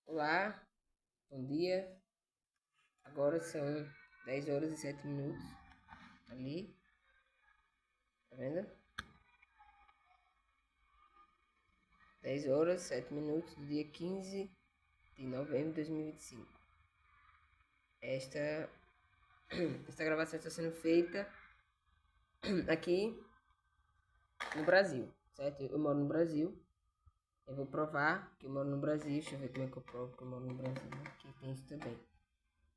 Olá, bom dia. Agora são 10 horas e 7 minutos. Ali, tá vendo? 10 horas e 7 minutos do dia 15 de novembro de 2025. Esta, esta gravação está sendo feita aqui no Brasil, certo? Eu moro no Brasil. Eu vou provar que eu moro no Brasil. Deixa eu ver como é que eu provo que eu moro no Brasil. Aqui tem isso também.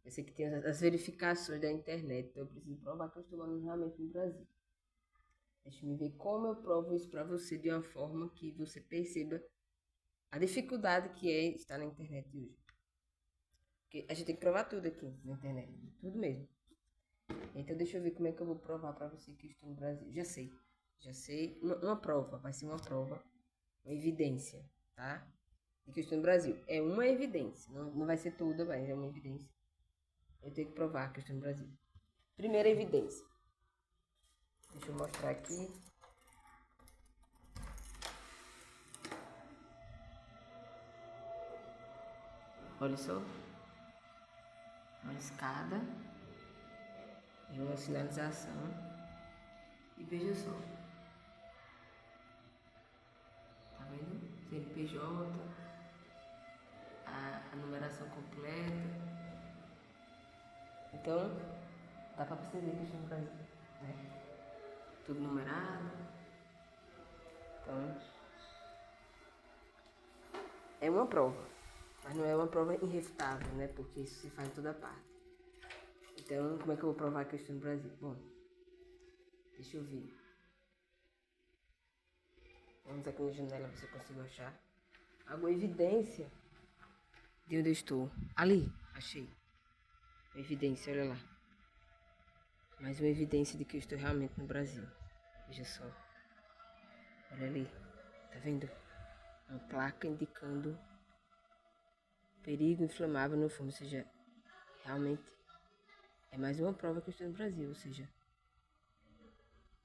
Eu sei que tem as verificações da internet, então eu preciso provar que eu estou morando realmente no Brasil. Deixa eu ver como eu provo isso para você de uma forma que você perceba a dificuldade que é estar na internet hoje. Porque a gente tem que provar tudo aqui na internet, tudo mesmo. Então deixa eu ver como é que eu vou provar para você que eu estou no Brasil. Já sei. Uma prova, vai ser uma prova, uma evidência, tá? De que eu estou no Brasil. É uma evidência, não vai ser toda, mas é uma evidência. Eu tenho que provar que eu estou no Brasil. Primeira evidência. Deixa eu mostrar aqui. Olha só. Uma escada e uma sinalização. E veja só. Tá vendo? CNPJ, a numeração completa. Então, dá pra perceber que eu estou no Brasil, né? Tudo numerado. Então, é uma prova. Mas não é uma prova irrefutável, né? Porque isso se faz em toda parte. Então, como é que eu vou provar que eu estou no Brasil? Bom, deixa eu ver. Vamos aqui na janela, você conseguiu achar alguma evidência de onde eu estou. Ali, achei. Uma evidência, olha lá. Mais uma evidência de que eu estou realmente no Brasil. Veja só. Olha ali. Tá vendo? Uma placa indicando perigo inflamável no fundo. Ou seja, realmente é mais uma prova que eu estou no Brasil. Ou seja,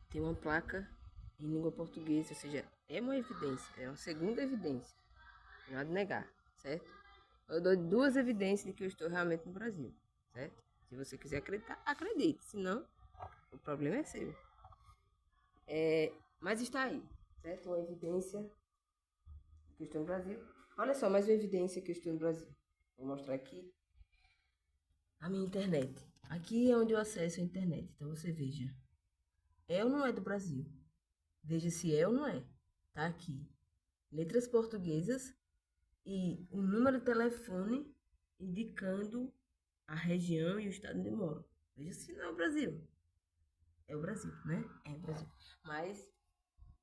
tem uma placa em língua portuguesa. Ou seja, é uma evidência. É uma segunda evidência. Não há de negar, certo? Eu dou duas evidências de que eu estou realmente no Brasil, certo? Se você quiser acreditar, acredite. Se não, o problema é seu. Mas está aí, certo? Uma evidência que eu estou no Brasil. Olha só, mais uma evidência que eu estou no Brasil. Vou mostrar aqui a minha internet. Aqui é onde eu acesso a internet. Então você veja. É ou não é do Brasil? Veja se é ou não é. Tá aqui. Letras portuguesas e o número de telefone indicando a região e o estado onde eu moro. Veja se não é o Brasil. É o Brasil, né? É o Brasil. Mas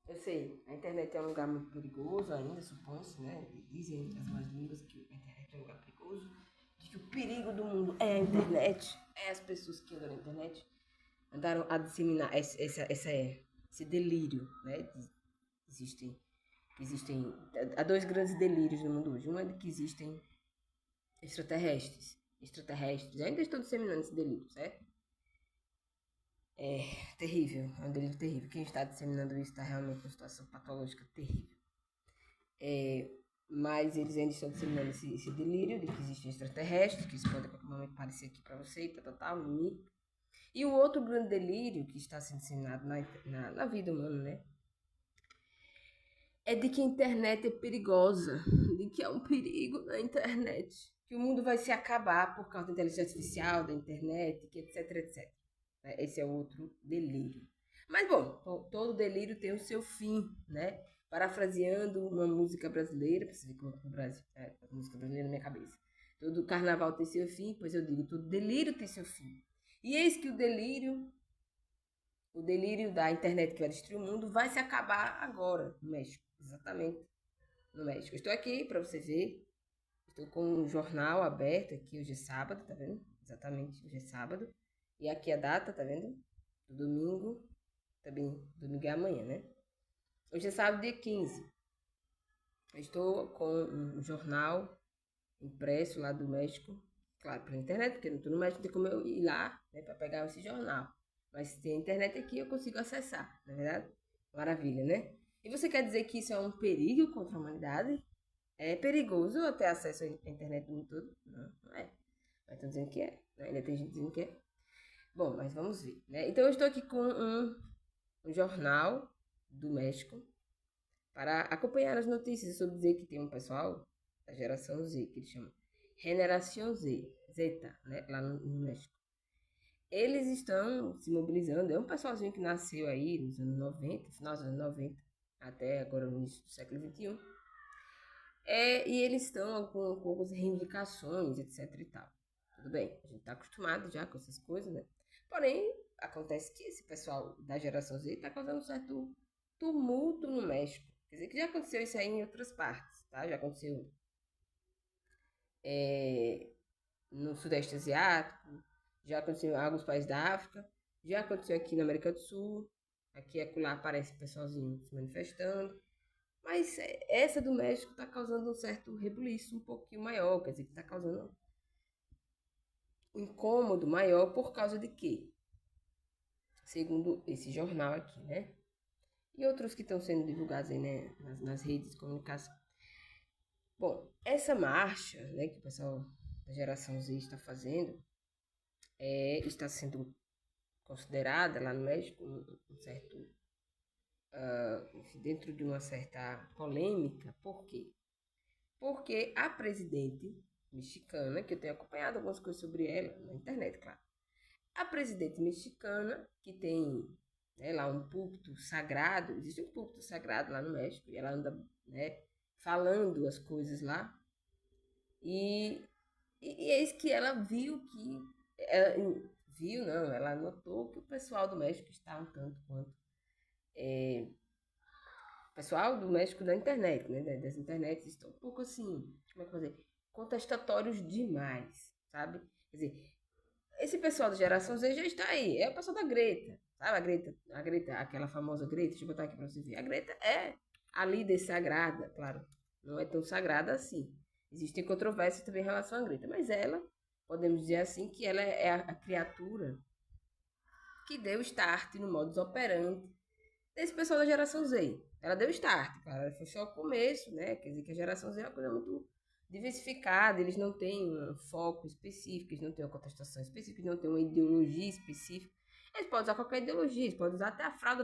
eu sei, a internet é um lugar muito perigoso ainda, supõe-se, né? Dizem as más línguas que a internet é um lugar perigoso, de que o perigo do mundo é a internet, é as pessoas que andam na internet, andaram a disseminar esse delírio, né? Existem, existem, há dois grandes delírios no mundo hoje. Um é de que existem extraterrestres, ainda estão disseminando esse delírio, certo? É terrível, é um delírio terrível. Quem está disseminando isso está realmente numa situação patológica terrível. Mas eles ainda estão disseminando esse delírio de que existem extraterrestres, que isso pode a qualquer momento aparecer aqui para você, e tal, mimimi. E o outro grande delírio que está sendo disseminado na vida humana, né? É de que a internet é perigosa, de que há um perigo na internet, que o mundo vai se acabar por causa da inteligência artificial, da internet, que etc, etc. Esse é outro delírio. Mas, bom, todo delírio tem o seu fim, né? Parafraseando uma música brasileira, pra você ver como é o Brasil, a música brasileira na minha cabeça. Todo carnaval tem seu fim, pois eu digo, todo delírio tem seu fim. E eis que o delírio da internet que vai destruir o mundo, vai se acabar agora, no México. Exatamente, no México. Eu estou aqui para você ver. Estou com um jornal aberto aqui, hoje é sábado, tá vendo? Exatamente, hoje é sábado. E aqui a data, tá vendo? Do domingo, também, domingo é amanhã, né? Hoje é sábado, dia 15. Eu estou com um jornal impresso lá do México, claro, pela internet, porque eu não estou no México, não tem como eu ir lá, né, para pegar esse jornal. Mas se tem internet aqui, eu consigo acessar, não é verdade? Maravilha, né? E você quer dizer que isso é um perigo contra a humanidade? É perigoso ter acesso à internet do mundo todo? Não, não é. Mas estão dizendo que é. Né? Ainda tem gente dizendo que é. Bom, mas vamos ver. Né? Então eu estou aqui com um jornal do México para acompanhar as notícias sobre dizer que tem um pessoal da geração Z, que eles chamam Generação Z, Zeta, né? Lá no México. Eles estão se mobilizando. É um pessoalzinho que nasceu aí nos anos 90, final dos anos 90, até agora no início do século XXI. E eles estão com algumas reivindicações, etc e tal. Tudo bem, a gente está acostumado já com essas coisas, né? Porém, acontece que esse pessoal da geração Z está causando um certo tumulto no México. Quer dizer que já aconteceu isso aí em outras partes, tá? Já aconteceu no Sudeste Asiático, já aconteceu em alguns países da África, já aconteceu aqui na América do Sul, aqui e acolá aparece pessoalzinho se manifestando. Mas essa do México está causando um certo rebuliço um pouquinho maior, quer dizer, que está causando um incômodo maior por causa de quê? Segundo esse jornal aqui, né? E outros que estão sendo divulgados aí, né, nas redes de comunicação. Bom, essa marcha, né, que o pessoal da geração Z está fazendo, está sendo considerada lá no México um certo, dentro de uma certa polêmica. Por quê? Porque a presidente mexicana, que eu tenho acompanhado algumas coisas sobre ela na internet, claro. A presidente mexicana, que tem, né, lá um púlpito sagrado, existe um púlpito sagrado lá no México, e ela anda, né, falando as coisas lá. E eis que ela viu que. Viu, não, ela notou que o pessoal do México está um tanto quanto. O pessoal do México da internet, né? Das internets, estão um pouco assim, como é que eu vou dizer? Contestatórios demais, sabe? Quer dizer, esse pessoal da geração Z já está aí. É o pessoal da Greta, sabe? A Greta, aquela famosa Greta, deixa eu botar aqui para você ver. A Greta é a líder sagrada, claro. Não é tão sagrada assim. Existem controvérsias também em relação à Greta, mas ela, podemos dizer assim, que ela é a criatura que deu start no modus operandi desse pessoal da geração Z. Ela deu start, claro, foi só o começo, né? Quer dizer que a geração Z é uma coisa muito diversificada, eles não têm um foco específico, eles não têm uma contestação específica, eles não têm uma ideologia específica. Eles podem usar qualquer ideologia, eles podem usar até a fralda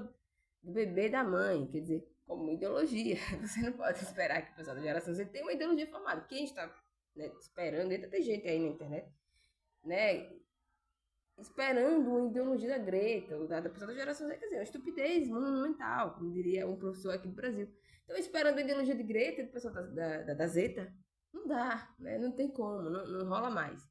do bebê e da mãe, quer dizer, como ideologia. Você não pode esperar que o pessoal da geração Z tenha uma ideologia formada. Quem está, né, esperando, ainda tem gente aí na internet, né, esperando uma ideologia da Greta, ou da pessoa da geração Z, quer dizer, uma estupidez monumental, como diria um professor aqui do Brasil. Então, esperando a ideologia de Greta, do pessoal da Zeta, não dá, né? Não tem como, não rola mais.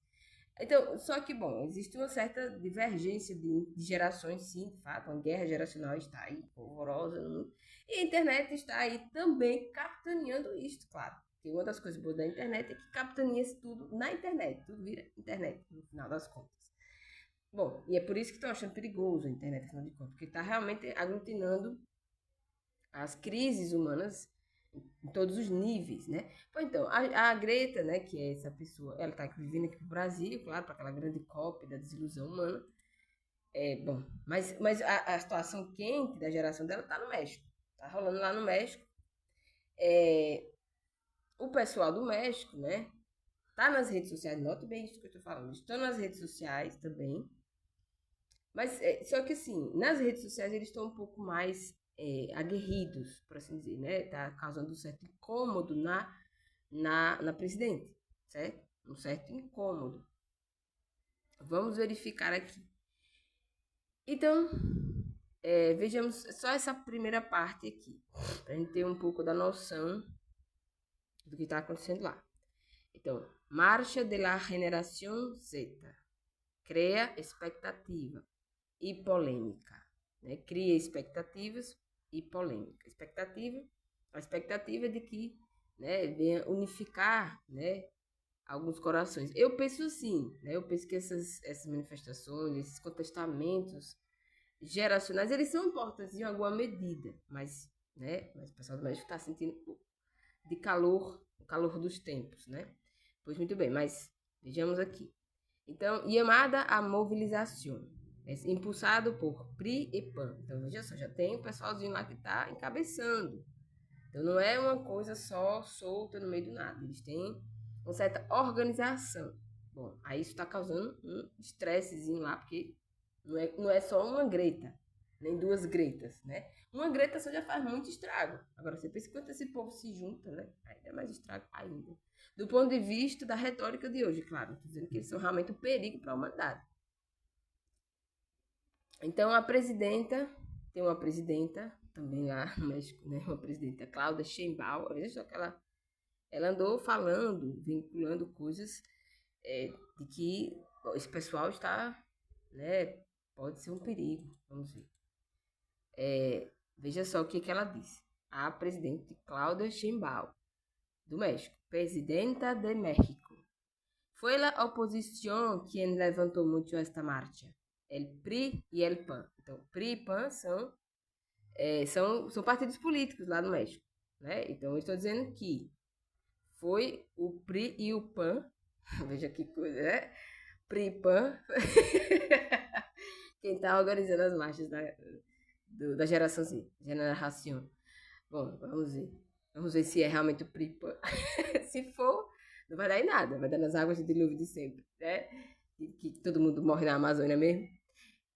Então, só que, bom, existe uma certa divergência de gerações, sim, de fato, uma guerra geracional está aí, horrorosa no mundo, e a internet está aí também capitaneando isto, claro. Porque uma das coisas boas da internet é que capitaneia-se tudo na internet, tudo vira internet, no final das contas. Bom, e é por isso que estão achando perigoso a internet, afinal de contas, porque está realmente aglutinando as crises humanas em todos os níveis, né? Pois então, a Greta, né, que é essa pessoa, ela está vivendo aqui no Brasil, claro, para aquela grande cópia da desilusão humana. Bom, mas a situação quente da geração dela está no México. Está rolando lá no México. O pessoal do México, né, tá nas redes sociais, note bem isso que eu estou falando, estão nas redes sociais também. Mas só que assim, nas redes sociais eles estão um pouco mais aguerridos, por assim dizer, né? Tá causando um certo incômodo na presidente, certo? Um certo incômodo. Vamos verificar aqui. Então, vejamos só essa primeira parte aqui, para a gente ter um pouco da noção do que está acontecendo lá. Então, Marcha de la Generación Z cria expectativa e polêmica, né? Cria expectativas e polêmica. A expectativa é de que, né, venha unificar, né, alguns corações. Eu penso assim, né? Eu penso que essas manifestações, esses contestamentos geracionais, eles são importantes em alguma medida, mas, né, mas o pessoal do México está sentindo de calor, o calor dos tempos, né? Pois muito bem, mas vejamos aqui. Então, chamada a mobilização, impulsado por PRI e PAN. Então, veja só, já tem o pessoalzinho lá que está encabeçando, Então não é uma coisa só solta no meio do nada. Eles têm uma certa organização. Bom, aí isso está causando um estressezinho lá, porque não é só uma Greta, nem duas Gretas, né? Uma Greta só já faz muito estrago. Agora, você pensa quanto esse povo se junta, né? Aí é mais estrago ainda. Do ponto de vista da retórica de hoje, claro. Estou dizendo que eles são realmente um perigo para a humanidade. Então, tem uma presidenta também lá no México, né? Uma presidenta, Cláudia Sheinbaum. Veja só que ela andou falando, vinculando coisas de que esse pessoal está, né? Pode ser um perigo, vamos ver. Veja só o que ela disse. A presidente Cláudia Sheinbaum, do México, presidenta de México. Foi a oposição quem levantou muito esta marcha. El PRI e el PAN. Então, PRI e PAN são partidos políticos lá no México. Né? Então, eu estou dizendo que foi o PRI e o PAN. Veja que coisa, né? PRI e PAN. Quem está organizando as marchas da geração Z. Generação. Bom, vamos ver. Vamos ver se é realmente o PRI e PAN. Se for, não vai dar em nada. Vai dar nas águas de dilúvio de sempre. Né? Que todo mundo morre na Amazônia mesmo.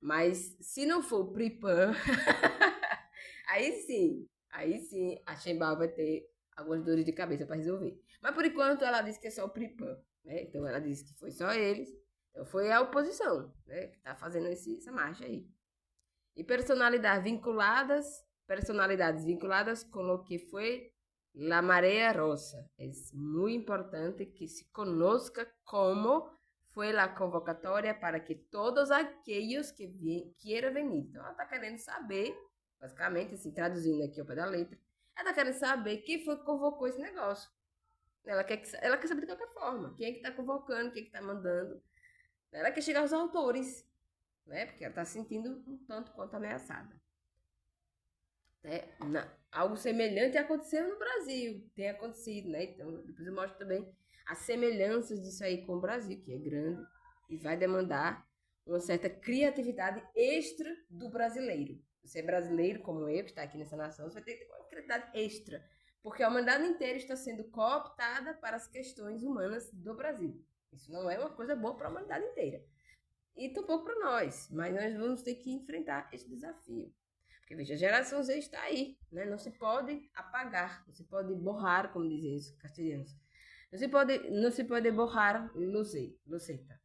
Mas se não for o PRI-PAN, aí sim, a Sheinbaum vai ter algumas dores de cabeça para resolver. Mas por enquanto ela disse que é só o PRI-PAN, né? Então ela disse que foi só eles. Então foi a oposição, né, que está fazendo essa marcha aí. E personalidades vinculadas com o que foi La Marea Rosa. É muito importante que se conozca como foi a convocatória para que todos aqueles que queiram venir. Então, ela está querendo saber, basicamente, assim, traduzindo aqui ao pé da letra, ela está querendo saber quem foi que convocou esse negócio. Ela quer saber de qualquer forma. Quem é que está convocando, quem é que está mandando. Ela quer chegar aos autores, né? Porque ela está se sentindo um tanto quanto ameaçada. Algo semelhante aconteceu no Brasil. Tem acontecido, né? Então, depois eu mostro também as semelhanças disso aí com o Brasil, que é grande e vai demandar uma certa criatividade extra do brasileiro. Você é brasileiro como eu, que está aqui nessa nação, você vai ter que ter uma criatividade extra, porque a humanidade inteira está sendo cooptada para as questões humanas do Brasil. Isso não é uma coisa boa para a humanidade inteira. E tampouco para nós, mas nós vamos ter que enfrentar esse desafio. Porque, veja, a geração Z está aí, né? Não se pode apagar, não se pode borrar, como dizem os castelhanos. Não se pode borrar o Z,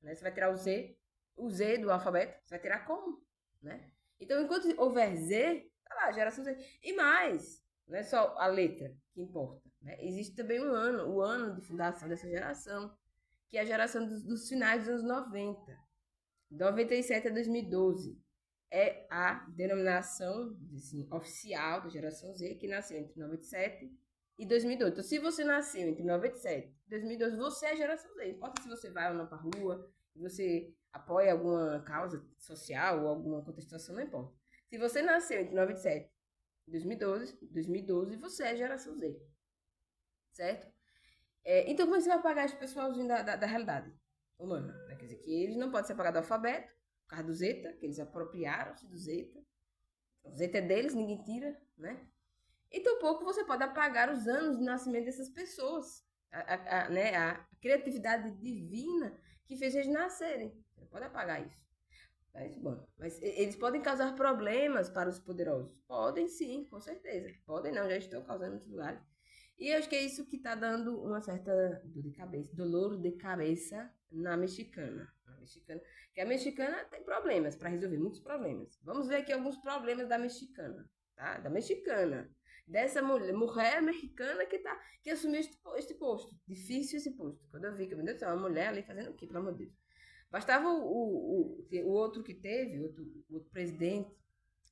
né? Você vai tirar o Z do alfabeto, você vai tirar como, né? Então, enquanto houver Z, tá lá, geração Z. E mais, não é só a letra que importa, né? Existe também o ano de fundação dessa geração, que é a geração dos finais dos anos 90. 97 a 2012 é a denominação assim, oficial da geração Z, que nasceu entre 97 e 2012. Então, se você nasceu entre 97 e 2012, você é a geração Z. Não importa se você vai ou não para a rua, se você apoia alguma causa social ou alguma contestação, não importa. Se você nasceu entre 97 e 2012, você é a geração Z. Certo? Então, como você vai pagar esse pessoalzinho da realidade humana? Né? Quer dizer, que eles não podem ser apagados do alfabeto, por causa do Zeta, que eles apropriaram-se do Zeta. O Zeta é deles, ninguém tira, né? E tampouco você pode apagar os anos de nascimento dessas pessoas. A criatividade divina que fez eles nascerem. Você não pode apagar isso. Mas eles podem causar problemas para os poderosos? Podem sim, com certeza. Podem não, já estão causando em muitos lugares. E eu acho que é isso que está dando uma certa dolor de cabeça na mexicana. Que a mexicana tem problemas para resolver, muitos problemas. Vamos ver aqui alguns problemas da mexicana, tá? Da mexicana. Dessa mulher mexicana que assumiu este posto. Difícil esse posto. Quando eu vi que, meu Deus do céu, uma mulher ali fazendo o quê, pelo amor de Deus? Bastava o outro que teve, outro presidente,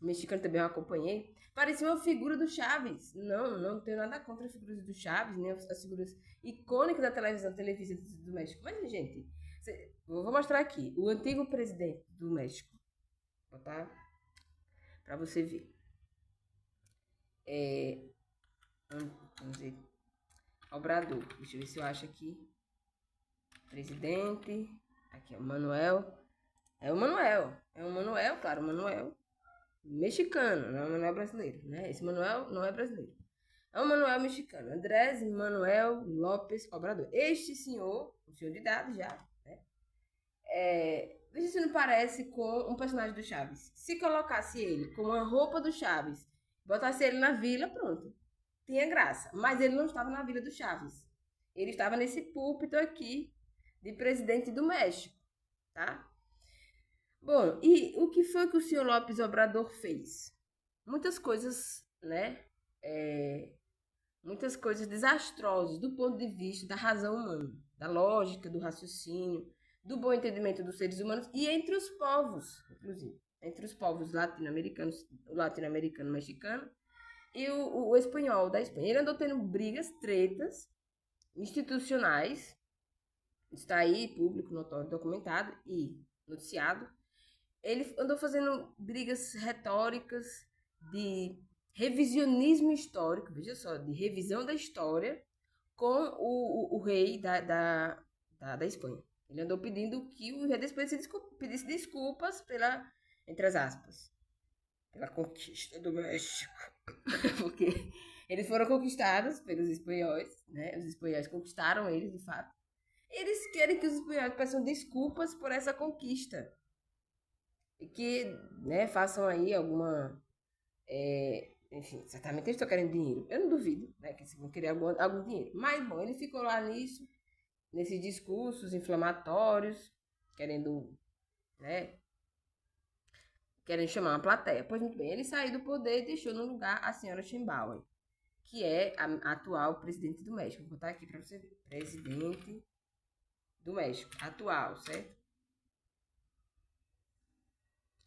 o mexicano também eu acompanhei, parecia uma figura do Chaves. Não tenho nada contra as figuras do Chaves, nem as figuras icônicas da televisão do México. Mas, gente, vou mostrar aqui o antigo presidente do México. Vou botar para você ver. Vamos ver. Obrador. Deixa eu ver se eu acho aqui. Presidente. Aqui é o Manuel. É o Manuel, claro, o Manuel mexicano, não é o Manuel brasileiro, né? Esse Manuel não é brasileiro. É um Manuel mexicano, Andrés Manuel López Obrador. Este senhor, um senhor de idade já, né? Veja se não parece com um personagem do Chaves. Se colocasse ele com uma roupa do Chaves, botasse ele na vila, pronto. Tinha graça. Mas ele não estava na vila do Chaves. Ele estava nesse púlpito aqui de presidente do México, tá? Bom, e o que foi que o senhor López Obrador fez? Muitas coisas, né? Muitas coisas desastrosas do ponto de vista da razão humana, da lógica, do raciocínio, do bom entendimento dos seres humanos e entre os povos, inclusive. Entre os povos latino-americanos, o latino-americano mexicano e o espanhol da Espanha. Ele andou tendo brigas, tretas institucionais, está aí, público, notório, documentado e noticiado. Ele andou fazendo brigas retóricas de revisionismo histórico, veja só, de revisão da história com o rei da Espanha. Ele andou pedindo que o rei da Espanha pedisse desculpas pela, entre as aspas, pela conquista do México. Porque eles foram conquistados pelos espanhóis, né? Os espanhóis conquistaram eles, de fato. Eles querem que os espanhóis peçam desculpas por essa conquista. E que, né, façam aí alguma... enfim, certamente eles estão querendo dinheiro. Eu não duvido, né, que eles vão querer algum dinheiro. Mas, bom, ele ficou lá nisso, nesses discursos inflamatórios, querendo, né, querendo chamar uma plateia. Pois muito bem, ele saiu do poder e deixou no lugar a senhora Sheinbaum, que é a atual presidente do México. Vou botar aqui para você ver. Presidente do México, atual, certo?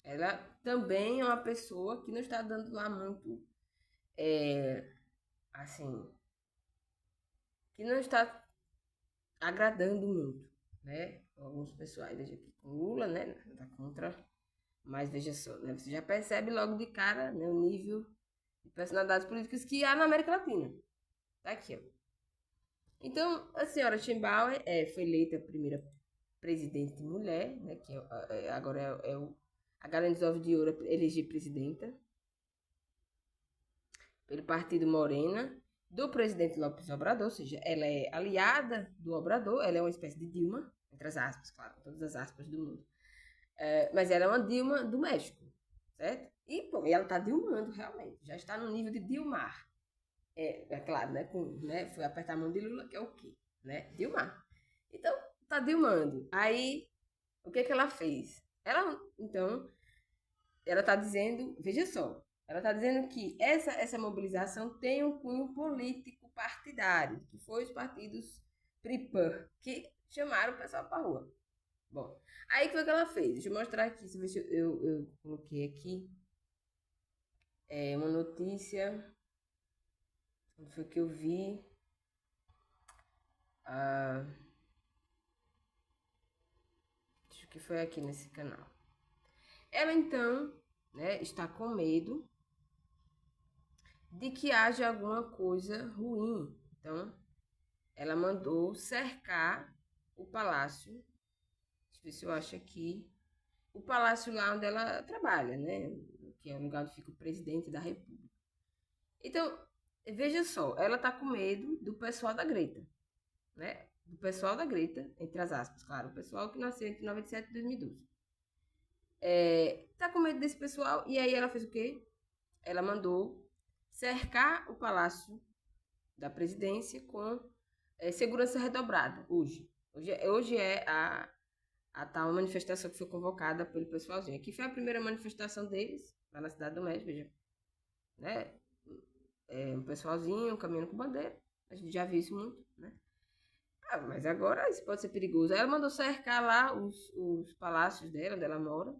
Ela também é uma pessoa que não está dando lá muito, assim, que não está agradando muito, né? Alguns pessoais, veja aqui, com Lula, né? Tá contra, mas veja só, né? Você já percebe logo de cara, né, o nível de personalidades políticas que há na América Latina. Tá aqui, ó. Então, a senhora Sheinbaum foi eleita a primeira presidente mulher, né? Que agora a Galera dos Ovos de Ouro eleger presidenta pelo partido Morena do presidente López Obrador, ou seja, ela é aliada do Obrador, ela é uma espécie de Dilma, entre as aspas, claro, todas as aspas do mundo. Mas ela é uma Dilma do México, certo? E, bom, ela está dilmando realmente, já está no nível de Dilmar. É claro, né? Foi apertar a mão de Lula, que é o quê? Né? Dilmar. Então, tá dilmando. Aí, o que ela fez? Então, ela tá dizendo, veja só, ela está dizendo que essa mobilização tem um cunho político partidário, que foi os partidos PRIPAN, que chamaram o pessoal para rua. Bom, aí o que foi que ela fez? Deixa eu mostrar aqui, deixa eu ver se eu coloquei aqui. Uma notícia. Onde foi que eu vi? Acho que foi aqui nesse canal. Ela então, né, está com medo de que haja alguma coisa ruim. Então, ela mandou cercar o palácio. Deixa eu ver se eu acho aqui. O palácio lá onde ela trabalha, né? Que é o lugar onde fica o presidente da República. Então, veja só, ela tá com medo do pessoal da Greta, né? Do pessoal da Greta, entre as aspas, claro, o pessoal que nasceu entre 97 e 2012. Tá com medo desse pessoal, e aí ela fez o quê? Ela mandou cercar o palácio da presidência com segurança redobrada, hoje. Hoje é a tal manifestação que foi convocada pelo pessoalzinho. Aqui foi a primeira manifestação deles, lá na Cidade do México, veja, né? Um pessoalzinho caminhando com bandeira, a gente já viu isso muito, né? Mas agora isso pode ser perigoso. Aí ela mandou cercar lá os palácios dela, onde ela mora.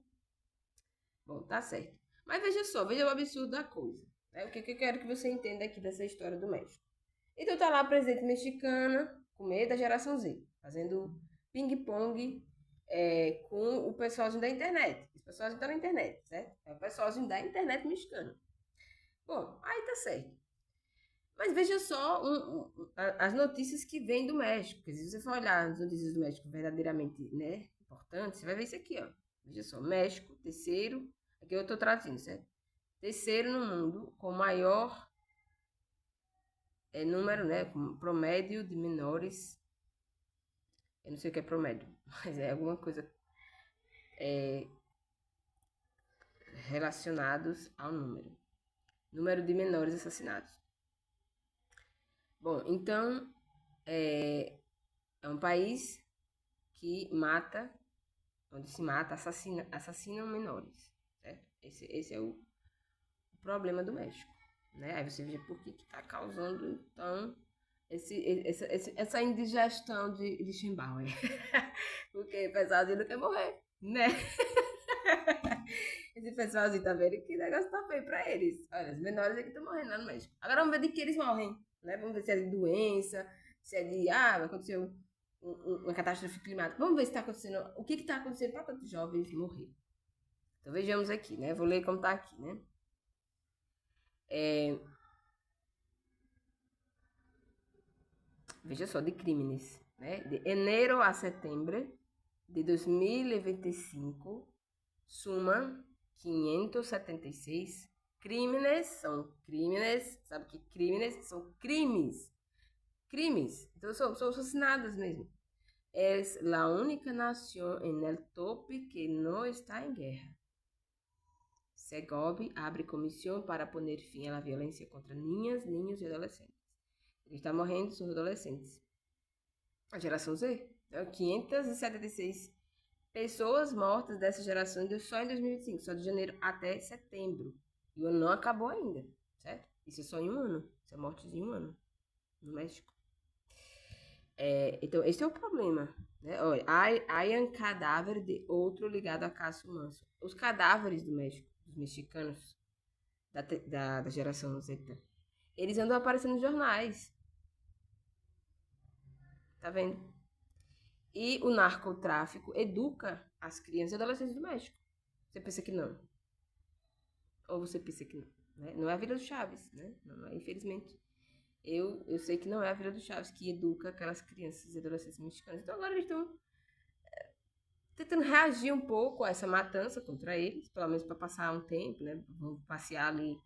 Bom, tá certo. Mas veja só, veja o absurdo da coisa. Né? O que eu quero que você entenda aqui dessa história do México. Então tá lá a presidente mexicana, com meio da geração Z, fazendo ping-pong com o pessoalzinho da internet. Esse pessoalzinho tá na internet, certo? É o pessoalzinho da internet mexicana. Bom, aí tá certo. Mas veja só as notícias que vêm do México. Porque se você for olhar as notícias do México verdadeiramente, né, importantes, você vai ver isso aqui, ó. Veja só, México, terceiro, aqui eu tô traduzindo, certo? Terceiro no mundo com maior é número, né? Promédio de menores. Eu não sei o que é promédio, mas é alguma coisa relacionados ao número. Número de menores assassinados. Bom, então é um país que mata, onde se mata, assassinam menores, certo? Esse é o problema do México, né? Aí você vê por que está causando, então, essa indigestão de Chimbauer. Porque o pessoalzinho não quer morrer, né? Esse pessoalzinho tá vendo que o negócio tá feio pra eles. Olha, os menores aqui estão morrendo lá no México. Agora vamos ver de que eles morrem, né? Vamos ver se é de doença, se é de, aconteceu uma catástrofe climática. Vamos ver se está acontecendo, o que está acontecendo para tantos jovens morrer. Então vejamos aqui, né? Vou ler como está aqui, né? Veja só, de crimes, né? De janeiro a setembro de 2025, suma 576 crimes, sabe que crimes são crimes. Crimes, então são assassinados mesmo. É a única nação en el tope que não está em guerra. Segov abre comissão para poner fim à violência contra niñas, niños e adolescentes. Ele está morrendo, são adolescentes. A geração Z. Então, 576 pessoas mortas dessa geração só em 2025, só de janeiro até setembro. E o ano não acabou ainda, certo? Isso é só em um ano. Isso é mortes em um ano no México. Então, esse é o problema. Né? Olha, há um cadáver de outro ligado a caso Manso. Os cadáveres do México, dos mexicanos, da geração Z, eles andam aparecendo nos jornais. Tá vendo? E o narcotráfico educa as crianças e adolescentes do México. Você pensa que não? Ou você pensa que não? Né? Não é a Vila do Chaves, né? Não é, infelizmente. Eu sei que não é a Vila do Chaves que educa aquelas crianças e adolescentes mexicanas. Então agora eles estão tentando reagir um pouco a essa matança contra eles, pelo menos para passar um tempo, né? Vão passear ali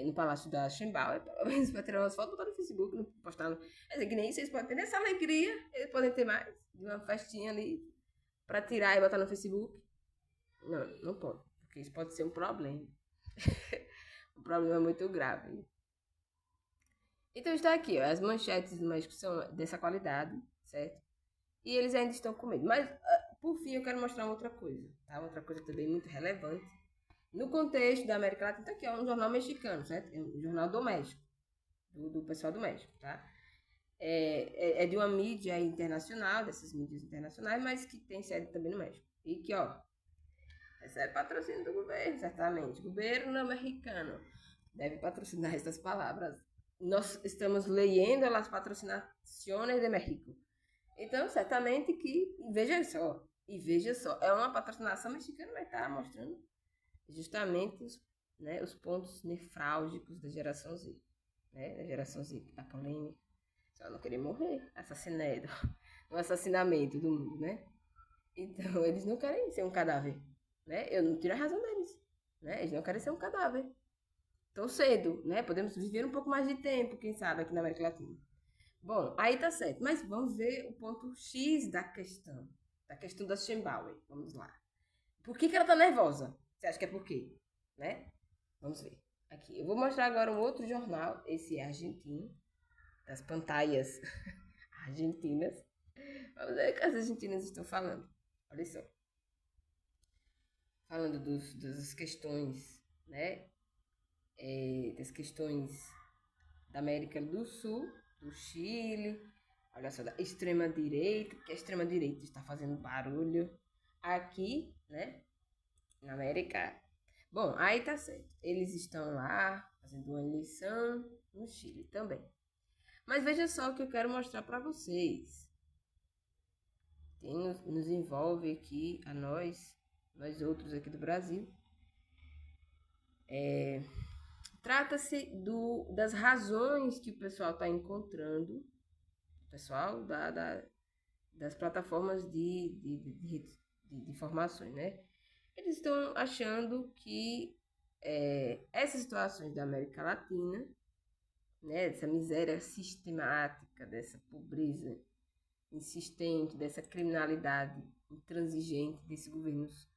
no Palácio da Sheinbaum, pelo menos para tirar umas fotos, botar no Facebook, não postar no... Quer dizer, que nem vocês podem ter essa alegria, eles podem ter mais, de uma festinha ali, para tirar e botar no Facebook. Não, não pode, porque isso pode ser um problema. Um problema muito grave. Então está aqui, ó, as manchetes do México são dessa qualidade, certo? E eles ainda estão com medo. Mas, por fim, eu quero mostrar outra coisa, tá? Outra coisa também muito relevante. No contexto da América Latina, tá aqui, é um jornal mexicano, certo? É um jornal do México, do pessoal do México, tá? É de uma mídia internacional, dessas mídias internacionais, mas que tem sede também no México. E que, ó, recebe patrocínio do governo, certamente. Governo mexicano deve patrocinar estas palavras. Nós estamos lendo as patrocinações de México. Então, certamente que, veja só, é uma patrocinação mexicana, mas está mostrando justamente os pontos nefrálgicos da geração Z, né? Da geração Z, a polêmica, só não querer morrer, assassinado, o assassinamento do mundo, né? Então, eles não querem ser um cadáver, né? Eu não tiro a razão deles, né? Eles não querem ser um cadáver tão cedo, né? Podemos viver um pouco mais de tempo, quem sabe, aqui na América Latina. Bom, aí tá certo, mas vamos ver o ponto X da questão da Sheinbaum, vamos lá. Por que ela tá nervosa? Você acha que é por quê? Né? Vamos ver. Aqui, eu vou mostrar agora um outro jornal, esse é argentino, das pantalhas argentinas. Vamos ver o que as argentinas estão falando. Olha só. Falando das questões, né? Das questões da América do Sul, do Chile, olha só, da extrema-direita, porque a extrema-direita está fazendo barulho aqui, né? Na América. Bom, aí tá certo. Eles estão lá fazendo uma eleição no Chile também. Mas veja só o que eu quero mostrar para vocês. Nos envolve aqui, a nós outros aqui do Brasil. Trata-se das razões que o pessoal está encontrando, o pessoal das plataformas de informações, né? Eles estão achando que essas situações da América Latina né, dessa miséria sistemática, dessa pobreza insistente, dessa criminalidade intransigente desses governos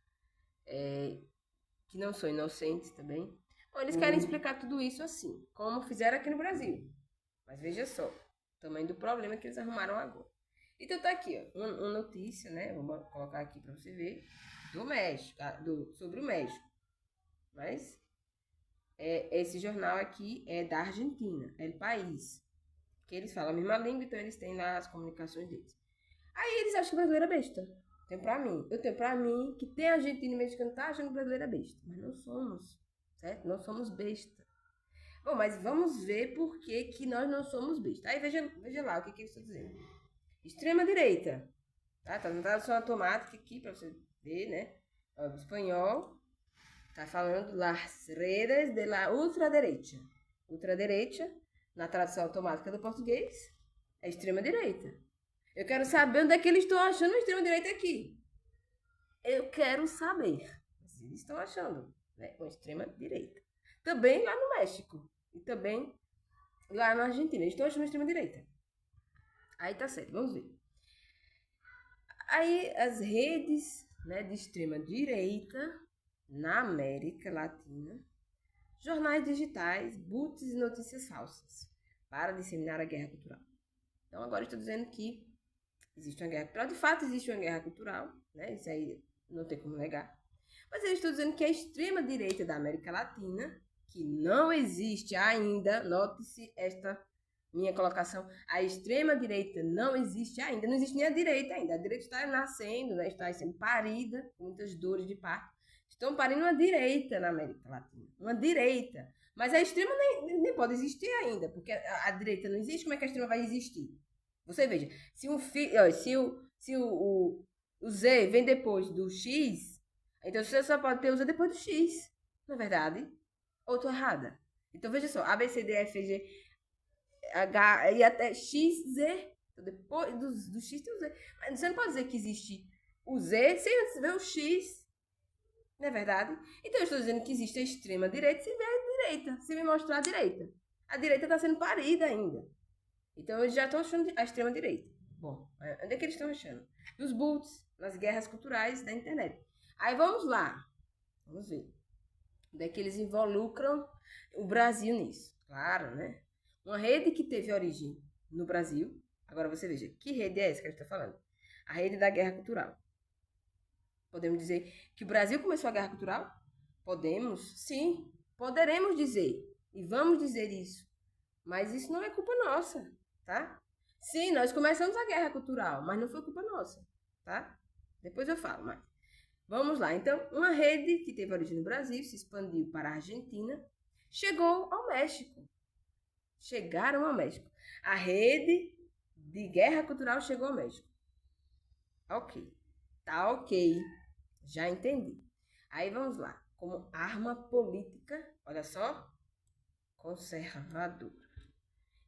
que não são inocentes também. Bom, eles querem explicar tudo isso assim, como fizeram aqui no Brasil. Mas veja só, o tamanho do problema que eles arrumaram agora. Então tá aqui, ó, uma notícia, né? Vou colocar aqui para você ver, do México, sobre o México. Mas esse jornal aqui é da Argentina, é do país. Porque eles falam a mesma língua, então eles têm lá as comunicações deles. Aí eles acham que o brasileiro é besta. Eu tenho pra mim que tem argentino e mexicano que tá achando que o brasileiro é besta. Mas não somos, certo? Não somos besta. Bom, mas vamos ver por que nós não somos besta. Aí veja lá o que eles estão dizendo. Extrema direita. Tá na tradução automática aqui pra você ver, né? O espanhol tá falando las redes de la ultraderecha. Ultraderecha, na tradução automática do português, é extrema direita. Eu quero saber onde é que eles estão achando a extrema-direita aqui. Eu quero saber. Se eles estão achando, né, uma extrema-direita. Também lá no México. E também lá na Argentina. Eles estão achando a extrema-direita. Aí tá certo, vamos ver. Aí as redes, né, de extrema-direita na América Latina, jornais digitais, boots e notícias falsas para disseminar a guerra cultural. Então agora estou dizendo que existe uma guerra cultural. De fato, existe uma guerra cultural, né? Isso aí não tem como negar. Mas eu estou dizendo que a extrema-direita da América Latina, que não existe ainda, note-se esta minha colocação, a extrema-direita não existe ainda, não existe nem a direita ainda. A direita está nascendo, né? Está sendo parida, com muitas dores de parto. Estão parindo uma direita na América Latina, uma direita. Mas a extrema nem pode existir ainda, porque a direita não existe, como é que a extrema vai existir? Você veja, se o Z vem depois do X, então você só pode ter o Z depois do X, não é verdade? Ou estou errada? Então veja só, A, B, C, D, F, G, H e até X, Z. Então, depois do X tem o Z. Mas você não pode dizer que existe o Z sem antes ver o X, não é verdade? Então eu estou dizendo que existe a extrema direita sem ver a direita, sem me mostrar a direita. A direita está sendo parida ainda. Então eles já estão achando a extrema-direita. Bom, onde é que eles estão achando? Nos boots, nas guerras culturais da internet. Aí vamos lá. Vamos ver. Onde é que eles involucram o Brasil nisso? Claro, né? Uma rede que teve origem no Brasil. Agora você veja, que rede é essa que a gente está falando? A rede da guerra cultural. Podemos dizer que o Brasil começou a guerra cultural? Podemos? Sim, poderemos dizer. E vamos dizer isso. Mas isso não é culpa nossa, tá? Sim, nós começamos a guerra cultural, mas não foi culpa nossa, tá? Depois eu falo, mas vamos lá. Então, uma rede que teve origem no Brasil, se expandiu para a Argentina, chegou ao México. Chegaram ao México. A rede de guerra cultural chegou ao México. Ok. Tá ok. Já entendi. Aí vamos lá. Como arma política, olha só, conservadora.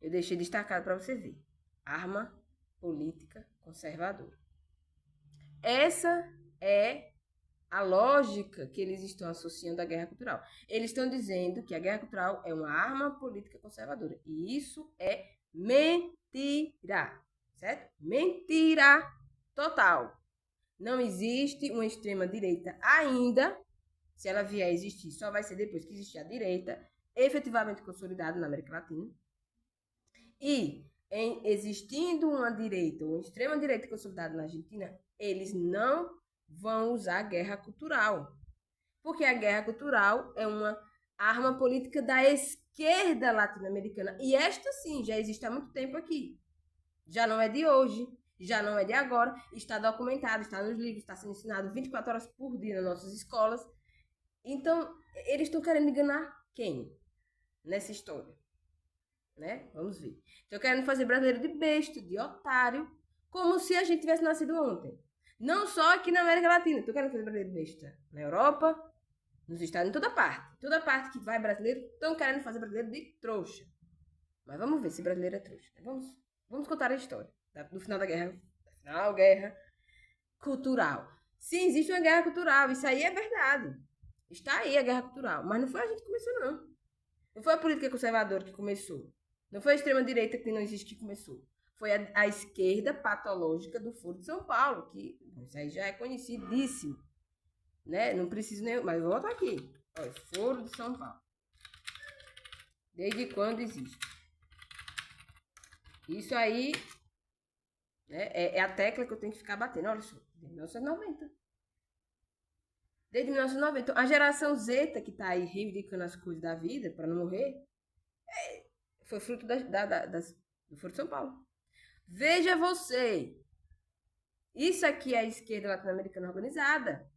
Eu deixei destacado para você ver. Arma política conservadora. Essa é a lógica que eles estão associando à guerra cultural. Eles estão dizendo que a guerra cultural é uma arma política conservadora. E isso é mentira. Certo? Mentira total. Não existe uma extrema-direita ainda. Se ela vier a existir, só vai ser depois que existir a direita efetivamente consolidada na América Latina. E, existindo uma direita, uma extrema-direita consolidada na Argentina, eles não vão usar a guerra cultural. Porque a guerra cultural é uma arma política da esquerda latino-americana. E esta, sim, já existe há muito tempo aqui. Já não é de hoje, já não é de agora. Está documentado, está nos livros, está sendo ensinado 24 horas por dia nas nossas escolas. Então, eles estão querendo enganar quem nessa história? Né? Vamos ver. Estão querendo fazer brasileiro de besta, de otário, como se a gente tivesse nascido ontem. Não só aqui na América Latina. Estão querendo fazer brasileiro de besta na Europa, nos Estados Unidos, em toda parte. Toda parte que vai brasileiro, estão querendo fazer brasileiro de trouxa. Mas vamos ver se brasileiro é trouxa. Vamos contar a história do final da guerra. Guerra cultural. Sim, existe uma guerra cultural. Isso aí é verdade. Está aí a guerra cultural. Mas não foi a gente que começou, não. Não foi a política conservadora que começou. Não foi a extrema-direita que não existe que começou. Foi a esquerda patológica do Foro de São Paulo, que isso aí já é conhecidíssimo. Né? Não preciso nem... Mas volta aqui. Olha, Foro de São Paulo. Desde quando existe? Isso aí, né, é a tecla que eu tenho que ficar batendo. Olha só, desde 1990. Desde 1990. A geração Z que tá aí reivindicando as coisas da vida para não morrer, foi fruto do Foro de São Paulo. Veja você. Isso aqui é a esquerda latino-americana organizada.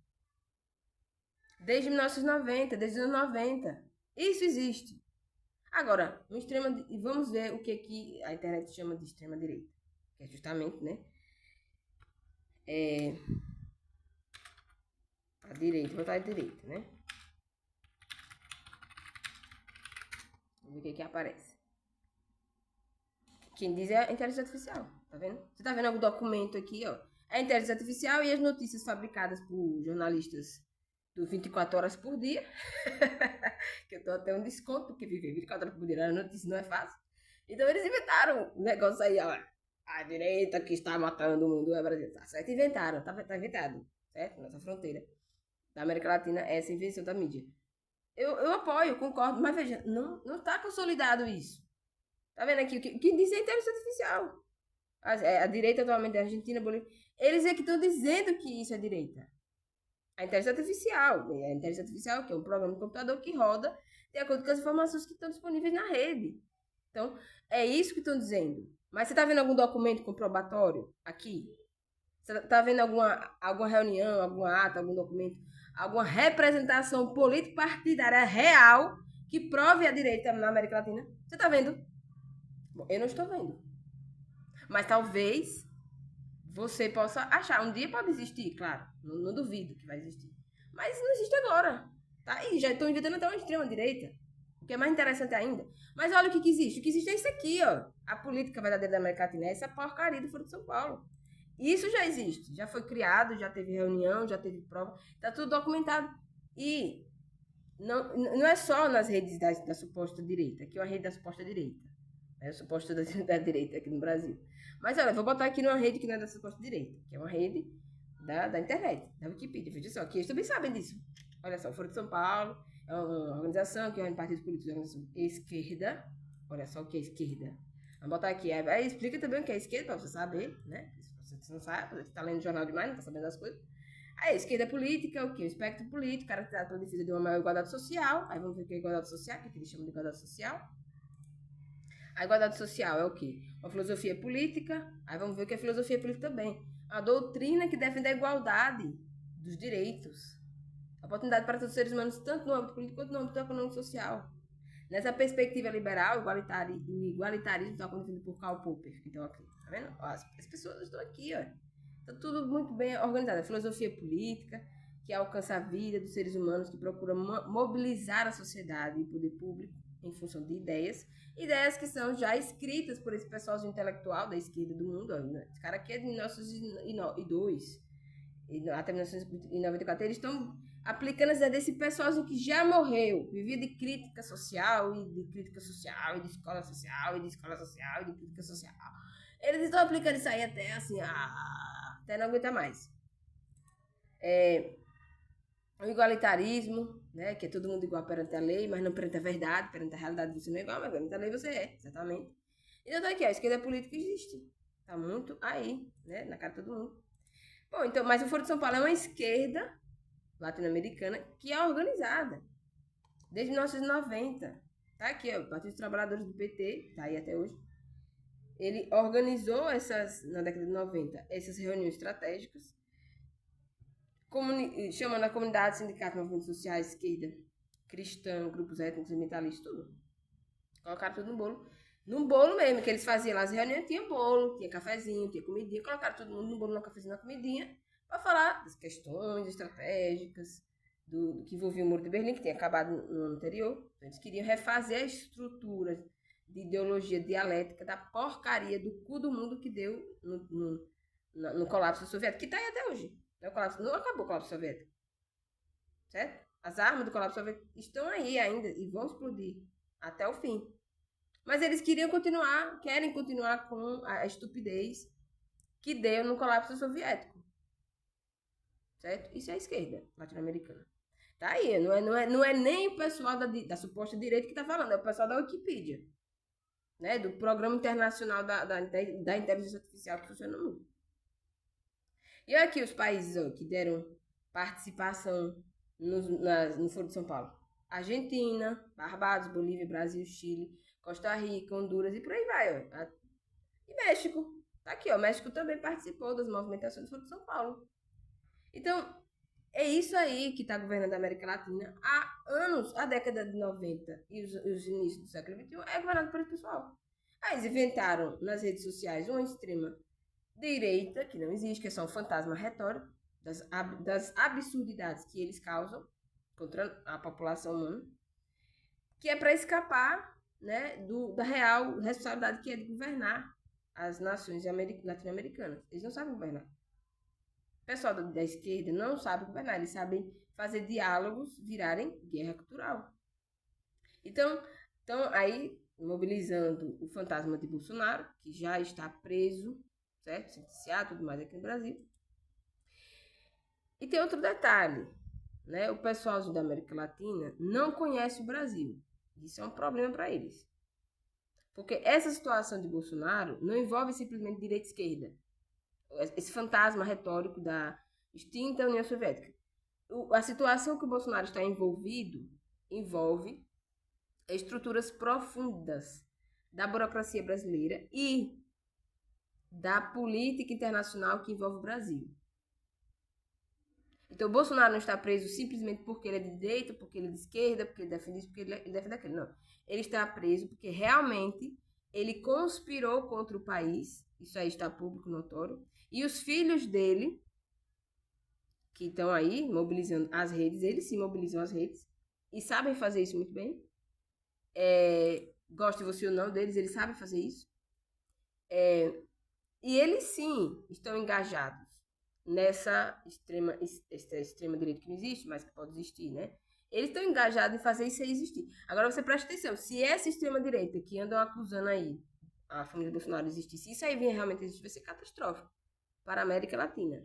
Desde 1990, desde os anos 90. Isso existe. Agora, vamos ver o que a internet chama de extrema-direita. Que é justamente, né? A direita, vou botar a direita, né? Vamos ver o que aparece. Quem diz é a inteligência artificial, tá vendo? Você tá vendo algum documento aqui, ó? É a inteligência artificial e as notícias fabricadas por jornalistas do 24 horas por dia. Que eu tô até um desconto, porque viver 24 horas por dia na notícia não é fácil. Então eles inventaram um negócio aí, ó. A direita que está matando o mundo é Brasil. Tá certo? Inventaram, tá inventado, certo? Nossa fronteira da América Latina é essa invenção da mídia. Eu apoio, concordo, mas veja, não tá consolidado isso. Tá vendo aqui? O que diz é a inteligência artificial. A direita atualmente da Argentina, Bolívia, eles é que estão dizendo que isso é direita. A inteligência artificial. A inteligência artificial, que é um programa de computador que roda de acordo com as informações que estão disponíveis na rede. Então, é isso que estão dizendo. Mas você está vendo algum documento comprobatório aqui? Você está vendo alguma reunião, algum ato, algum documento, alguma representação político-partidária real que prove a direita na América Latina? Você está vendo? Bom, eu não estou vendo. Mas talvez você possa achar. Um dia pode existir, claro. Não duvido que vai existir. Mas não existe agora. Tá? E já estão inventando até uma extrema-direita. O que é mais interessante ainda. Mas olha o que existe. O que existe é isso aqui, ó. A política verdadeira da América Latina é essa porcaria do Foro de São Paulo. Isso já existe. Já foi criado, já teve reunião, já teve prova. Tá tudo documentado. E não é só nas redes da suposta direita. Aqui é uma rede da suposta direita. É a suposta da direita aqui no Brasil. Mas olha, vou botar aqui numa rede que não é da suposta direita, que é uma rede da internet, da Wikipedia. Veja só, que eles também sabem disso. Olha só, o Foro de São Paulo é uma organização que é um partido político de organização esquerda. Olha só o que é esquerda. Vamos botar aqui. Aí explica também o que é esquerda, para você saber, né? Se você não sabe, você está lendo jornal demais, não está sabendo das coisas. Aí, esquerda política, o que? O espectro político, caracterizado pela defesa de uma maior igualdade social. Aí vamos ver o que é igualdade social, o que eles chamam de igualdade social. A igualdade social é o quê? Uma filosofia política. Aí vamos ver o que é filosofia política também. A doutrina que defende a igualdade dos direitos. A oportunidade para todos os seres humanos, tanto no âmbito político quanto no âmbito econômico e social. Nessa perspectiva liberal, o igualitarismo está defendido por Karl Popper, que estão aqui. Tá vendo? Ó, as pessoas estão aqui, ó. Está tudo muito bem organizado. A filosofia política, que alcança a vida dos seres humanos, que procura mobilizar a sociedade e o poder público em função de ideias que são já escritas por esse pessoalzinho intelectual da esquerda do mundo. Esse cara aqui é de 1902, até 1994, eles estão aplicando as ideias desse pessoalzinho que já morreu, vivia de crítica social, e de crítica social, e de escola social, e de escola social, e de crítica social. Eles estão aplicando isso aí até assim, até não aguentar mais. O igualitarismo, né, que é todo mundo igual perante a lei, mas não perante a verdade, perante a realidade você não é igual, mas perante a lei você é, exatamente. Então tá aqui, a esquerda política existe, tá muito aí, né, na cara de todo mundo. Bom, então, mas o Foro de São Paulo é uma esquerda latino-americana que é organizada desde 1990. Tá aqui, ó, o Partido dos Trabalhadores do PT, tá aí até hoje. Ele organizou na década de 90, essas reuniões estratégicas, chamando a comunidade, sindicato, movimentos sociais, esquerda, cristã, grupos étnicos, ambientalistas, tudo. Colocaram tudo no bolo. Num bolo mesmo, que eles faziam lá as reuniões, tinha bolo, tinha cafezinho, tinha comidinha. Colocaram todo mundo no bolo, no cafezinho, na comidinha, para falar das questões estratégicas, do que envolvia o Muro de Berlim, que tinha acabado no ano anterior. Eles queriam refazer a estrutura de ideologia dialética da porcaria do cu do mundo que deu no colapso soviético, que está aí até hoje. Não acabou o colapso soviético. Certo? As armas do colapso soviético estão aí ainda e vão explodir até o fim. Mas eles querem continuar com a estupidez que deu no colapso soviético. Certo? Isso é a esquerda latino-americana. Tá aí, não é nem o pessoal da suposta direita que está falando, é o pessoal da Wikipedia, né? Do Programa Internacional da Inteligência Artificial que funciona no mundo. E olha aqui os países que deram participação no Foro de São Paulo. Argentina, Barbados, Bolívia, Brasil, Chile, Costa Rica, Honduras e por aí vai. Ó. E México. Tá aqui, ó. México também participou das movimentações do Foro de São Paulo. Então, é isso aí que está governando a América Latina há anos. A década de 90 e os inícios do século XXI é governado por esse pessoal. Aí eles inventaram nas redes sociais uma extrema direita, que não existe, que é só um fantasma retórico das absurdidades que eles causam contra a população humana, que é para escapar, né, da real responsabilidade que é de governar as nações latino-americanas. Eles não sabem governar. O pessoal da esquerda não sabe governar, eles sabem fazer diálogos virarem guerra cultural. Então aí, mobilizando o fantasma de Bolsonaro, que já está preso, certo? Sentenciado, tudo mais aqui no Brasil. E tem outro detalhe, né? O pessoal da América Latina não conhece o Brasil. Isso é um problema para eles. Porque essa situação de Bolsonaro não envolve simplesmente direita e esquerda. Esse fantasma retórico da extinta União Soviética. A situação que o Bolsonaro está envolvido envolve estruturas profundas da burocracia brasileira e da política internacional que envolve o Brasil. Então, o Bolsonaro não está preso simplesmente porque ele é de direita, porque ele é de esquerda, porque ele defende isso, porque ele defende aquilo. Não. Ele está preso porque realmente ele conspirou contra o país. Isso aí está público, notório. E os filhos dele, que estão aí mobilizando as redes, eles se mobilizam as redes e sabem fazer isso muito bem. Goste você ou não deles, eles sabem fazer isso. E eles sim estão engajados nessa extrema direita que não existe, mas que pode existir, né? Eles estão engajados em fazer isso aí existir. Agora você presta atenção, se essa extrema direita que andam acusando aí a família Bolsonaro existir, se isso aí vier realmente existir, vai ser catastrófico para a América Latina.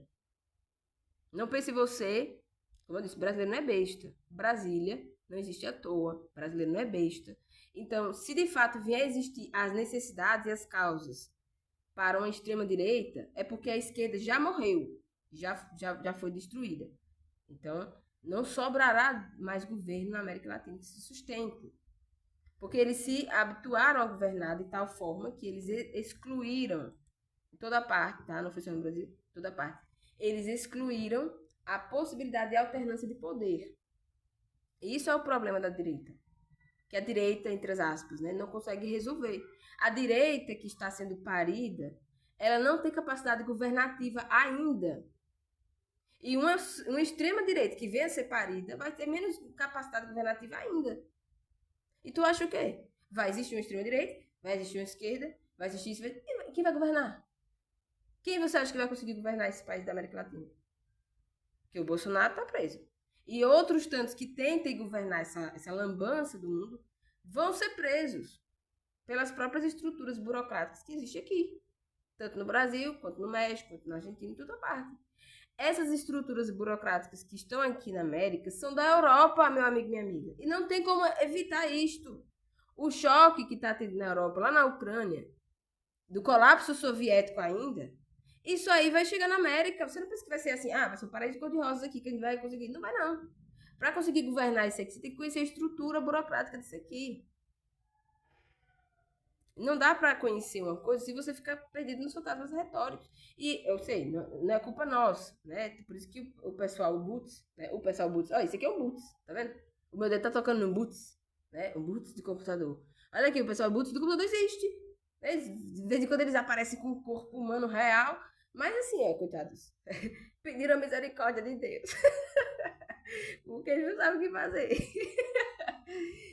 Não pense você, como eu disse, brasileiro não é besta. Brasília não existe à toa. Brasileiro não é besta. Então, se de fato vier existir as necessidades e as causas para uma extrema-direita, é porque a esquerda já morreu, já foi destruída. Então, não sobrará mais governo na América Latina que se sustente. Porque eles se habituaram a governar de tal forma que eles excluíram, em toda parte, tá? Não foi só no Brasil, toda parte. Eles excluíram a possibilidade de alternância de poder. E isso é o problema da direita. Que a direita, entre as aspas, né, não consegue resolver. A direita que está sendo parida, ela não tem capacidade governativa ainda. E uma extrema-direita que venha a ser parida vai ter menos capacidade governativa ainda. E tu acha o quê? Vai existir uma extrema-direita, vai existir uma esquerda, vai existir isso. Quem vai governar? Quem você acha que vai conseguir governar esse país da América Latina? Porque o Bolsonaro está preso. E outros tantos que tentem governar essa lambança do mundo vão ser presos pelas próprias estruturas burocráticas que existem aqui. Tanto no Brasil, quanto no México, quanto na Argentina, em toda parte. Essas estruturas burocráticas que estão aqui na América são da Europa, meu amigo e minha amiga. E não tem como evitar isto. O choque que está tendo na Europa, lá na Ucrânia, do colapso soviético ainda, isso aí vai chegar na América. Você não pensa que vai ser assim, vai ser um paraíso cor-de-rosa aqui, que a gente vai conseguir. Não vai, não. Para conseguir governar isso aqui, você tem que conhecer a estrutura burocrática disso aqui. Não dá para conhecer uma coisa se você ficar perdido nos fantasmas retóricos. E eu sei, não é culpa nossa, né? Por isso que o pessoal Boots, né? O pessoal Boots, ó, isso aqui é um Boots, tá vendo? O meu dedo tá tocando no Boots, né? Um Boots de computador. Olha aqui, o pessoal Boots do computador existe. De vez em quando eles aparecem com o corpo humano real, mas assim, coitados. Pediram a misericórdia de Deus. Porque eles não sabem o que fazer.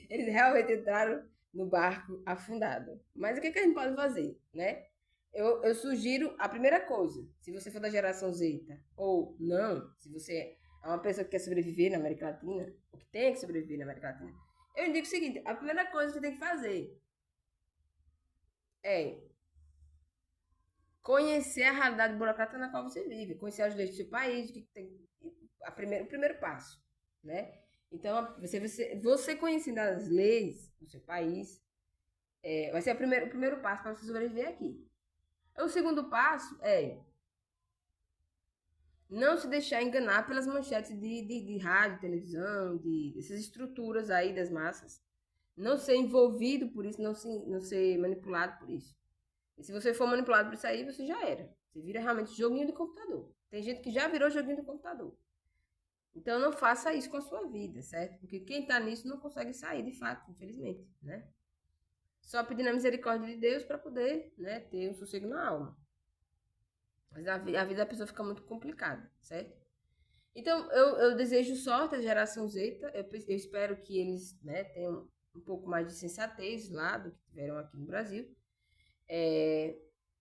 Eles realmente entraram no barco afundado. Mas o que a gente pode fazer, né? Eu sugiro a primeira coisa, se você for da geração Z ou não, se você é uma pessoa que quer sobreviver na América Latina, ou que tem que sobreviver na América Latina, eu indico o seguinte, a primeira coisa que você tem que fazer é conhecer a realidade burocrática na qual você vive, conhecer as leis do seu país, o que tem, o primeiro passo, né? Então, você conhecendo as leis do seu país, vai ser o primeiro passo para você sobreviver aqui. O segundo passo é não se deixar enganar pelas manchetes de rádio, televisão, dessas estruturas aí das massas. Não ser envolvido por isso, não ser manipulado por isso. E se você for manipulado por isso aí, você já era. Você vira realmente joguinho de computador. Tem gente que já virou joguinho de computador. Então não faça isso com a sua vida, certo? Porque quem tá nisso não consegue sair, de fato, infelizmente, né? Só pedindo a misericórdia de Deus para poder, né, ter um sossego na alma. Mas a vida da pessoa fica muito complicada, certo? Então, eu desejo sorte à geração Z. Eu espero que eles, né, tenham um pouco mais de sensatez lá do que tiveram aqui no Brasil,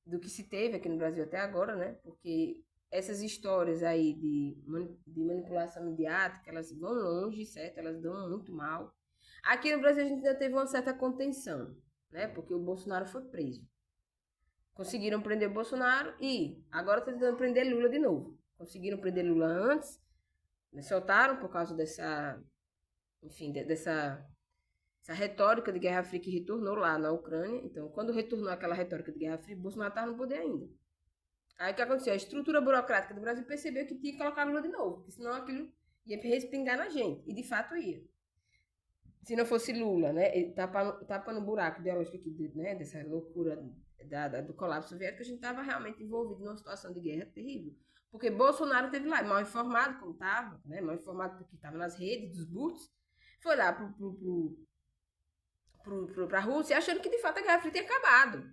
do que se teve aqui no Brasil até agora, né? Porque essas histórias aí de manipulação midiática, elas vão longe, certo? Elas dão muito mal. Aqui no Brasil a gente já teve uma certa contenção, né? Porque o Bolsonaro foi preso. Conseguiram prender o Bolsonaro e agora estão tentando prender Lula de novo. Conseguiram prender Lula antes, né? Soltaram por causa dessa, enfim, dessa essa retórica de Guerra Fria que retornou lá na Ucrânia. Então, quando retornou aquela retórica de Guerra Fria, Bolsonaro estava no poder ainda. Aí o que aconteceu? A estrutura burocrática do Brasil percebeu que tinha que colocar Lula de novo, porque senão aquilo ia respingar na gente. E de fato ia. Se não fosse Lula, né, tapa no buraco ideológico aqui, né, dessa loucura do colapso soviético, a gente estava realmente envolvido numa situação de guerra terrível. Porque Bolsonaro teve lá, mal informado como estava, né, mal informado porque estava nas redes dos buts, foi lá para a Rússia achando que de fato a Guerra Fria tinha acabado.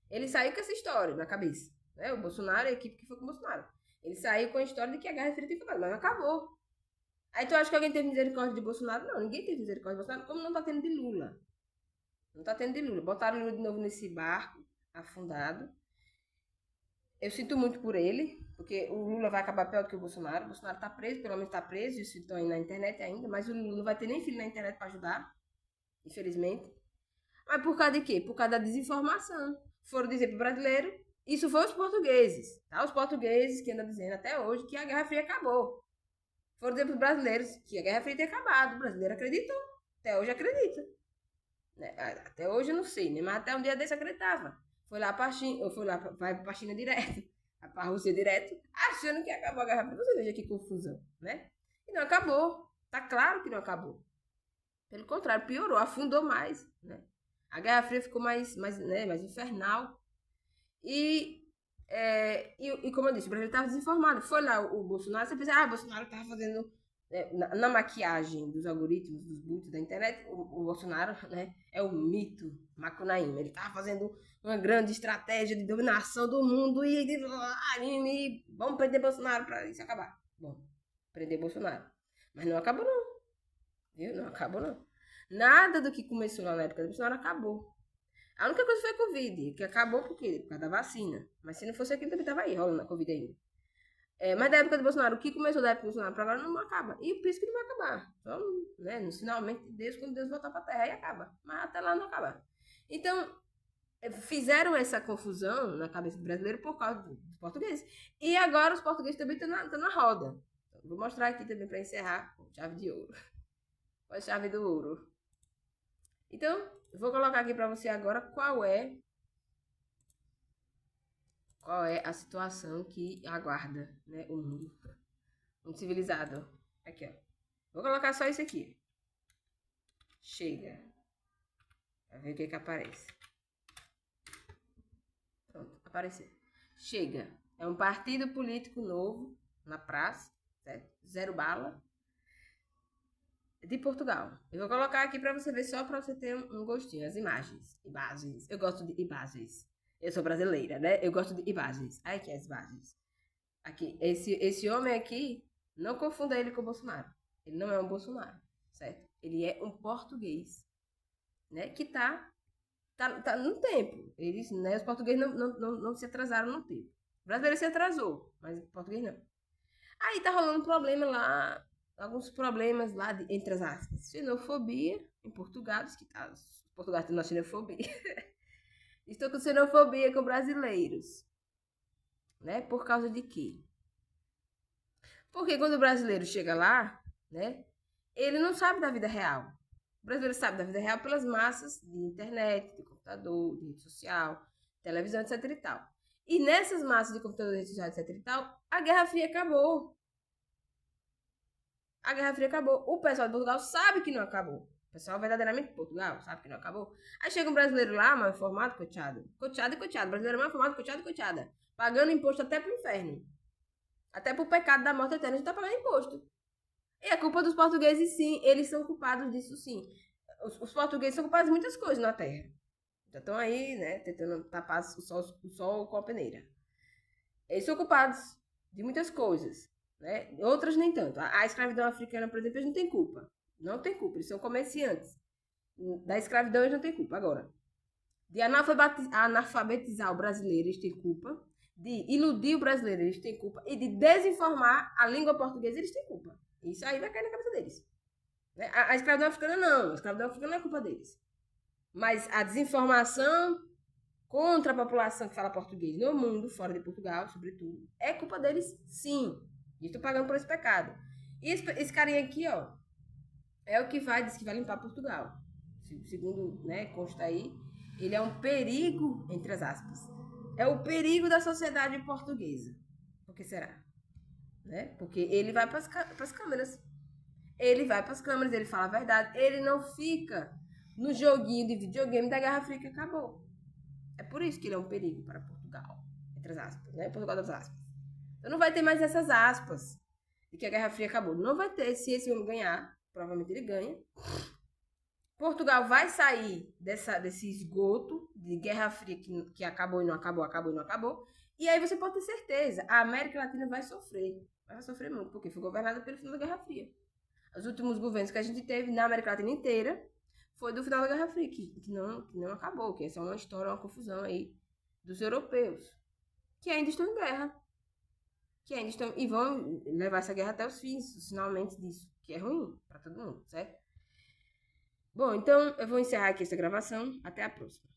Ele saiu com essa história na cabeça. Né? O Bolsonaro, a equipe que foi com o Bolsonaro. Ele saiu com a história de que a Guerra Fria tinha acabado, mas não acabou. Aí tu acha que alguém teve misericórdia de Bolsonaro? Não, ninguém teve misericórdia de Bolsonaro, como não tá tendo de Lula. Não tá tendo de Lula. Botaram Lula de novo nesse barco afundado. Eu sinto muito por ele, porque o Lula vai acabar pior do que o Bolsonaro. O Bolsonaro tá preso, pelo menos tá preso, isso estão aí na internet ainda, mas o Lula não vai ter nem filho na internet para ajudar, infelizmente. Mas por causa de quê? Por causa da desinformação. Foram dizer pro brasileiro, isso foi os portugueses, tá? Os portugueses que andam dizendo até hoje que a Guerra Fria acabou. Foram dizer pros brasileiros que a Guerra Fria tinha acabado. O brasileiro acreditou. Até hoje acredita. Até hoje eu não sei, né? Mas até um dia desse acreditava. Foi lá pra China, vai pra China direto, vai pra Rússia direto, achando que acabou a Guerra Fria. Você veja que confusão, né? E não acabou. Tá claro que não acabou. Pelo contrário, piorou, afundou mais, né? A Guerra Fria ficou mais infernal. E como eu disse, o Brasil estava desinformado. Foi lá o Bolsonaro, você pensa, o Bolsonaro estava fazendo, na maquiagem dos algoritmos, dos bots da internet, o Bolsonaro, né, é o mito Macunaíma. Ele estava fazendo uma grande estratégia de dominação do mundo e vamos prender Bolsonaro para isso acabar. Bom, prender Bolsonaro. Mas não acabou não, viu? Não acabou não. Nada do que começou lá na época do Bolsonaro acabou. A única coisa foi a Covid, que acabou por quê? Por causa da vacina. Mas se não fosse aquilo, também tava aí, rolando a Covid ainda. Mas da época do Bolsonaro, o que começou da época do Bolsonaro para agora não acaba. E por isso que não vai acabar. Só, né, no finalmente de Deus, quando Deus voltar para a terra, aí acaba. Mas até lá não acaba. Então, fizeram essa confusão na cabeça do brasileiro por causa dos portugueses. E agora os portugueses também estão na roda. Então, vou mostrar aqui também para encerrar com chave de ouro. Com a chave do ouro. Então, eu vou colocar aqui para você agora qual é a situação que aguarda, né, o mundo civilizado. Aqui, ó. Vou colocar só isso aqui. Chega. Pra ver o que aparece. Pronto, apareceu. Chega. É um partido político novo na praça, certo? Zero bala. De Portugal. Eu vou colocar aqui para você ver, só para você ter um gostinho. As imagens. Imagens. Eu gosto de imagens. Eu sou brasileira, né? Eu gosto de imagens. Aí que é as imagens. Aqui, esse homem aqui, não confunda ele com o Bolsonaro. Ele não é um Bolsonaro, certo? Ele é um português, né? Que tá no tempo. Eles, né? Os portugueses não se atrasaram no tempo. O brasileiro se atrasou, mas o português não. Aí tá rolando problema lá, alguns problemas lá entre as aspas. Xenofobia em Portugal, diz que tá, os portugueses têm uma xenofobia. Estou com xenofobia com brasileiros. Né? Por causa de quê? Porque quando o brasileiro chega lá, né, ele não sabe da vida real. O brasileiro sabe da vida real pelas massas de internet, de computador, de rede social, televisão, etc e tal. E nessas massas de computador, rede social, etc e tal, a Guerra Fria acabou. A Guerra Fria acabou. O pessoal de Portugal sabe que não acabou. O pessoal verdadeiramente de Portugal sabe que não acabou. Aí chega um brasileiro lá, mal informado, coteado. Coteado e coteado. Brasileiro mal informado, coteado e coteada. Pagando imposto até pro inferno. Até pro pecado da morte eterna, a gente tá pagando imposto. E a culpa dos portugueses, sim, eles são culpados disso, sim. Os portugueses são culpados de muitas coisas na Terra. Já estão aí, né, tentando tapar o sol com a peneira. Eles são culpados de muitas coisas, né? Outras nem tanto. A escravidão africana, por exemplo, eles não têm culpa. Não tem culpa, eles são comerciantes. Da escravidão eles não têm culpa. Agora, de analfabetizar o brasileiro, eles têm culpa. De iludir o brasileiro, eles têm culpa. E de desinformar a língua portuguesa, eles têm culpa. Isso aí vai cair na cabeça deles. A escravidão africana não. A escravidão africana não é culpa deles. Mas a desinformação contra a população que fala português no mundo, fora de Portugal, sobretudo, é culpa deles, sim. E estou pagando por esse pecado. E esse carinha aqui, ó, é o que diz que vai limpar Portugal. Segundo, né, consta aí, ele é um perigo, entre as aspas. É o perigo da sociedade portuguesa. Por que será? Né? Porque ele vai para as câmeras. Ele vai para as câmeras, ele fala a verdade. Ele não fica no joguinho de videogame da Guerra Fria que acabou. É por isso que ele é um perigo para Portugal. Entre as aspas, né? Portugal das aspas. Então não vai ter mais essas aspas de que a Guerra Fria acabou. Não vai ter. Se esse homem ganhar, provavelmente ele ganha. Portugal vai sair desse esgoto de Guerra Fria que acabou e não acabou, acabou e não acabou. E aí você pode ter certeza, a América Latina vai sofrer. Vai sofrer muito, porque foi governada pelo final da Guerra Fria. Os últimos governos que a gente teve na América Latina inteira foi do final da Guerra Fria, que não acabou, que é só uma história, uma confusão aí dos europeus, que ainda estão em guerra. Que ainda estão, e vão levar essa guerra até os fins, finalmente, disso, que é ruim para todo mundo, certo? Bom, então eu vou encerrar aqui essa gravação. Até a próxima.